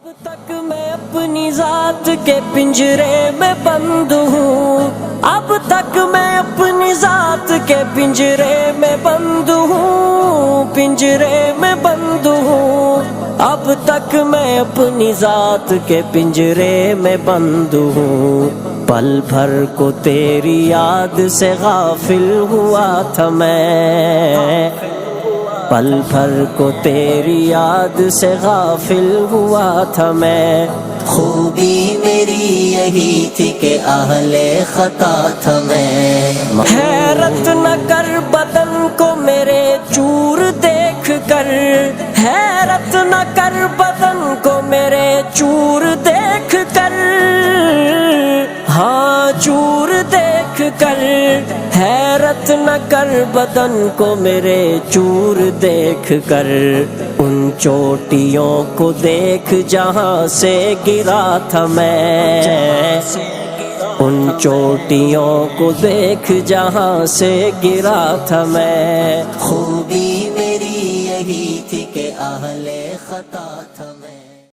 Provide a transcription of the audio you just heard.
تک میں اپنی ذات کے پنجرے میں بند ہوں، اب تک میں اپنی ذات کے پنجرے میں بند ہوں، پنجرے میں بند ہوں، اب تک میں اپنی ذات کے پنجرے میں بند ہوں، پل بھر کو تیری یاد سے غافل ہوا تھا میں، پل بھر کو تیری یاد سے غافل ہوا تھا میں، خوبی میری یہی تھی کہ اہل خطا تھا میں، حیرت نہ کر بدن کو میرے چور دیکھ کر، حیرت نہ کر بدن کو میرے چور دیکھ کر، ہاں چور دیکھ کر، حیرت نہ کر بدن کو میرے چور دیکھ کر، ان چوٹیوں کو دیکھ جہاں سے گرا تھا میں، ان چوٹیوں کو دیکھ جہاں سے گرا تھا میں، خوبی میری یہی تھی کہ اہل خطا تھا میں۔